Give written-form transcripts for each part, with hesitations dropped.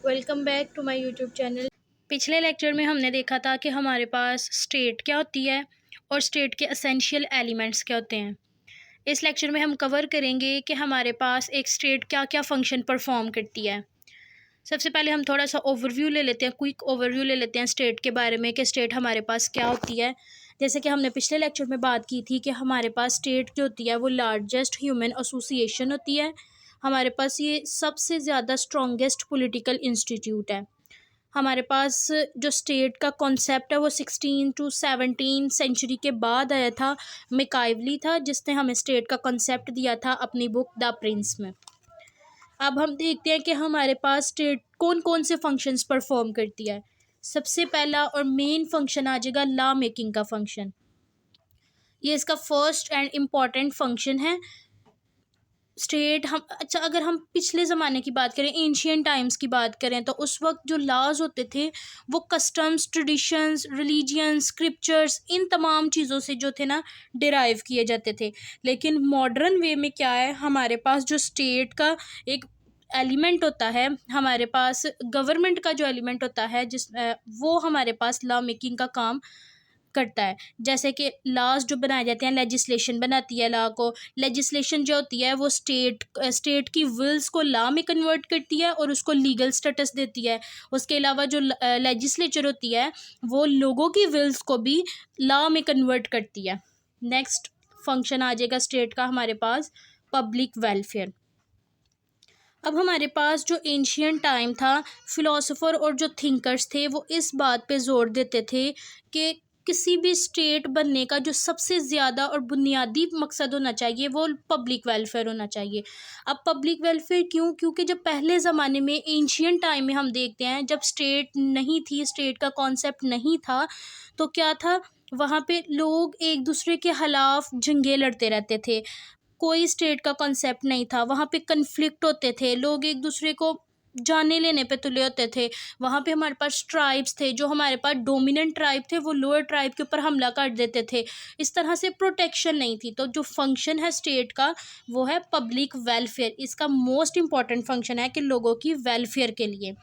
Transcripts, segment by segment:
Welcome back to my YouTube channel. पिछले lecture में हमने देखा था कि हमारे पास स्टेट क्या होती है और स्टेट के एसेंशियल एलिमेंट्स क्या होते हैं। इस लेक्चर में हम कवर करेंगे कि हमारे पास एक स्टेट क्या क्या फ़ंक्शन परफॉर्म करती है। सबसे पहले हम थोड़ा सा ओवरव्यू ले लेते हैं, क्विक ओवरव्यू ले लेते हैं स्टेट के बारे में कि स्टेट हमारे पास क्या होती है। जैसे कि हमने पिछले लेक्चर में बात की थी कि हमारे पास स्टेट जो होती है वो लार्जेस्ट ह्यूमन एसोसिएशन होती है। हमारे पास ये सबसे ज़्यादा स्ट्रॉन्गेस्ट पॉलिटिकल इंस्टीट्यूट है। हमारे पास जो स्टेट का कॉन्सेप्ट है वो 16 to 17 सेंचुरी के बाद आया था। मिकाइवली था जिसने हमें स्टेट का कॉन्सेप्ट दिया था अपनी बुक द प्रिंस में। अब हम देखते हैं कि हमारे पास स्टेट कौन कौन से फंक्शंस परफॉर्म करती है। सबसे पहला और मेन फंक्शन आ जाएगा लॉ मेकिंग का फंक्शन। ये इसका फर्स्ट एंड इम्पॉर्टेंट फंक्शन है। स्टेट हम अच्छा अगर हम पिछले ज़माने की बात करें, एंशियंट टाइम्स की बात करें, तो उस वक्त जो लॉज होते थे वो कस्टम्स, ट्रेडिशंस, रिलीजियंस, स्क्रिप्चर्स, इन तमाम चीज़ों से जो थे ना डिराइव किए जाते थे। लेकिन मॉडर्न वे में क्या है, हमारे पास जो स्टेट का एक एलिमेंट होता है, हमारे पास गवर्नमेंट का जो एलिमेंट होता है वो हमारे पास लॉ मेकिंग का काम करता है। जैसे कि लॉज जो बनाए जाते हैं, लेजिस्लेशन बनाती है लॉ को। लेजिस्लेशन जो होती है वो स्टेट की विल्स को लॉ में कन्वर्ट करती है और उसको लीगल स्टेटस देती है। उसके अलावा जो लेजिस्लेचर होती है वो लोगों की विल्स को भी लॉ में कन्वर्ट करती है। नेक्स्ट फंक्शन आ जाएगा स्टेट का हमारे पास पब्लिक वेलफेयर। अब हमारे पास जो एंशियंट टाइम था, फिलोसोफर और जो थिंकर्स थे वो इस बात पे जोर देते थे कि किसी भी स्टेट बनने का जो सबसे ज़्यादा और बुनियादी मकसद होना चाहिए वो पब्लिक वेलफेयर होना चाहिए। अब पब्लिक वेलफेयर क्यों? क्योंकि जब पहले ज़माने में एंशियंट टाइम में हम देखते हैं, जब स्टेट नहीं थी, स्टेट का कॉन्सेप्ट नहीं था, तो क्या था, वहाँ पे लोग एक दूसरे के खिलाफ जंगें लड़ते रहते थे। कोई स्टेट का कॉन्सेप्ट नहीं था, वहाँ पे कन्फ्लिक्ट होते थे, लोग एक दूसरे को जाने लेने पे तुले होते थे। वहाँ पे हमारे पास ट्राइब्स थे, जो हमारे पास डोमिनेंट ट्राइब थे वो लोअर ट्राइब के ऊपर हमला कर देते थे। इस तरह से प्रोटेक्शन नहीं थी। तो जो फंक्शन है स्टेट का वो है पब्लिक वेलफेयर। इसका मोस्ट इम्पॉर्टेंट फंक्शन है कि लोगों की वेलफेयर के लिए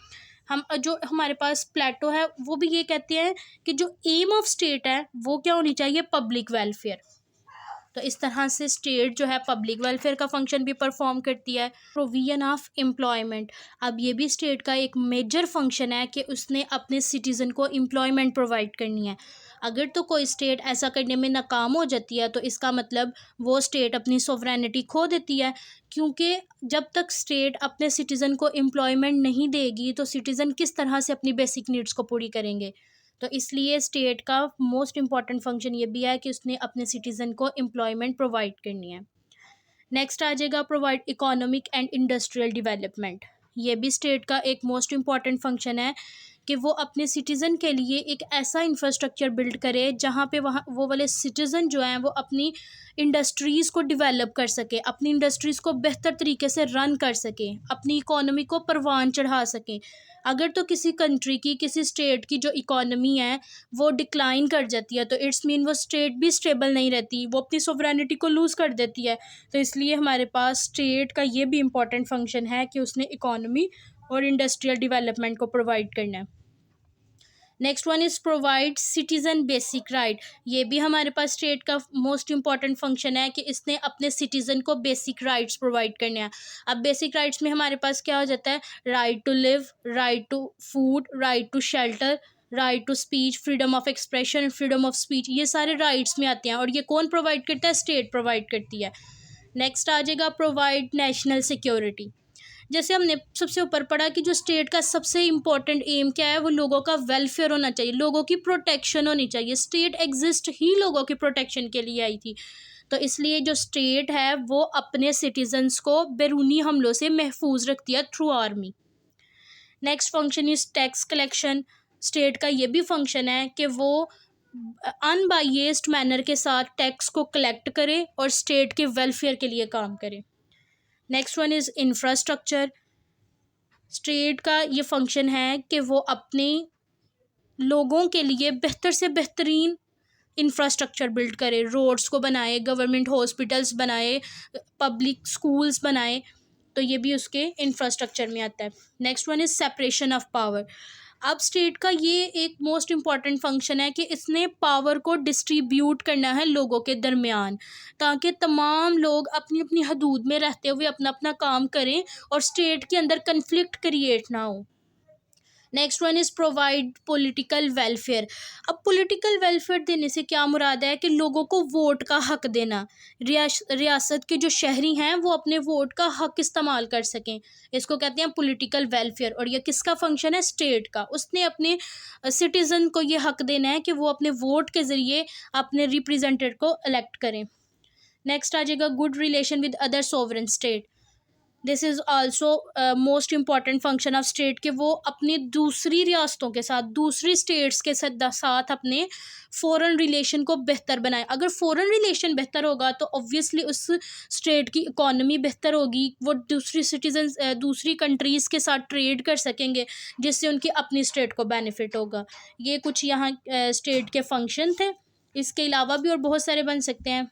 हम जो हमारे पास प्लेटो है वो भी ये कहते हैं कि जो एम ऑफ स्टेट है वो क्या होनी चाहिए, पब्लिक वेलफेयर। तो इस तरह से स्टेट जो है पब्लिक वेलफेयर का फंक्शन भी परफॉर्म करती है। प्रोविजन ऑफ एम्प्लॉयमेंट, अब ये भी स्टेट का एक मेजर फंक्शन है कि उसने अपने सिटीज़न को एम्प्लॉयमेंट प्रोवाइड करनी है। अगर तो कोई स्टेट ऐसा करने में नाकाम हो जाती है तो इसका मतलब वो स्टेट अपनी सोवरेनिटी खो देती है। क्योंकि जब तक स्टेट अपने सिटीज़न को एम्प्लॉयमेंट नहीं देगी तो सिटीज़न किस तरह से अपनी बेसिक नीड्स को पूरी करेंगे। तो इसलिए स्टेट का मोस्ट इम्पॉर्टेंट फंक्शन ये भी है कि उसने अपने सिटीज़न को एम्प्लॉयमेंट प्रोवाइड करनी है। नेक्स्ट आ जाएगा provide economic and industrial development. ये भी स्टेट का एक मोस्ट इम्पॉर्टेंट फंक्शन है कि वो अपने सिटीज़न के लिए एक ऐसा इंफ्रास्ट्रक्चर बिल्ड करे जहाँ पे वहाँ वो वाले सिटीज़न जो हैं वो अपनी इंडस्ट्रीज़ को डेवलप कर सके, अपनी इंडस्ट्रीज़ को बेहतर तरीके से रन कर सकें, अपनी इकोनॉमी को परवान चढ़ा सकें। अगर तो किसी कंट्री की, किसी स्टेट की जो इकोनॉमी है वो डिक्लाइन कर जाती है तो इट्स मीन वो स्टेट भी स्टेबल नहीं रहती, वो अपनी सोवरेनिटी को लूज़ कर देती है। तो इसलिए हमारे पास स्टेट का ये भी इम्पॉर्टेंट फंक्शन है कि उसने इकोनॉमी और इंडस्ट्रियल डेवलपमेंट को प्रोवाइड करना है। Next one is provide citizen basic right. ये भी हमारे पास स्टेट का मोस्ट इम्पॉर्टेंट फंक्शन है कि इसने अपने सिटीज़न को बेसिक राइट्स प्रोवाइड करने हैं। अब बेसिक राइट्स में हमारे पास क्या हो जाता है, right to live, right to food, right to shelter, right to speech, freedom of expression, freedom of speech, ये सारे राइट्स में आते हैं और ये कौन प्रोवाइड करता है, स्टेट प्रोवाइड करती है। नेक्स्ट आ जाएगा प्रोवाइड नेशनल सिक्योरिटी। जैसे हमने सबसे ऊपर पढ़ा कि जो स्टेट का सबसे इम्पोर्टेंट एम क्या है, वो लोगों का वेलफेयर होना चाहिए, लोगों की प्रोटेक्शन होनी चाहिए। स्टेट एग्जिस्ट ही लोगों की प्रोटेक्शन के लिए आई थी। तो इसलिए जो स्टेट है वो अपने सिटीजन्स को बैरूनी हमलों से महफूज रखती है through army. Next function is tax collection. State का ये भी फंक्शन है कि वो अनबाइस्ड मैनर के साथ टैक्स को कलेक्ट करे और स्टेट के वेलफेयर के लिए काम करे। Next one is infrastructure. State का ये फंक्शन है कि वो अपने लोगों के लिए बेहतर से बेहतरीन इंफ्रास्ट्रक्चर बिल्ड करे, रोड्स को बनाए, गवर्नमेंट हॉस्पिटल्स बनाए, पब्लिक स्कूल्स बनाए। तो ये भी उसके इंफ्रास्ट्रक्चर में आता है। Next one is separation of power. अब स्टेट का ये एक मोस्ट इम्पॉर्टेंट फंक्शन है कि इसने पावर को डिस्ट्रीब्यूट करना है लोगों के दरमियान, ताकि तमाम लोग अपनी अपनी हदूद में रहते हुए अपना अपना काम करें और स्टेट के अंदर कन्फ्लिक्ट क्रिएट ना हो। Next one is provide political welfare. अब पॉलिटिकल वेलफेयर देने से क्या मुराद है कि लोगों को वोट का हक देना, रियासत के जो शहरी हैं वो अपने वोट का हक इस्तेमाल कर सकें, इसको कहते हैं पॉलिटिकल वेलफेयर। और ये किसका फंक्शन है? स्टेट का। उसने अपने सिटीज़न को ये हक देना है कि वो अपने वोट के ज़रिए अपने रिप्रेजेंटेटिव को इलेक्ट करें। नेक्स्ट आ जाएगा good relation with other sovereign state. This is also most important function of state कि वो अपनी दूसरी रियासतों के साथ, दूसरी स्टेट्स के साथ अपने फ़ॉरेन रिलेशन को बेहतर बनाए। अगर फ़ॉरेन रिलेशन बेहतर होगा तो ऑब्वियसली उस स्टेट की इकॉनमी बेहतर होगी, वो दूसरी दूसरी कंट्रीज़ के साथ ट्रेड कर सकेंगे, जिससे उनकी अपनी स्टेट को बेनिफिट होगा। ये कुछ यहाँ स्टेट के फंक्शन थे, इसके अलावा भी और बहुत सारे बन सकते हैं।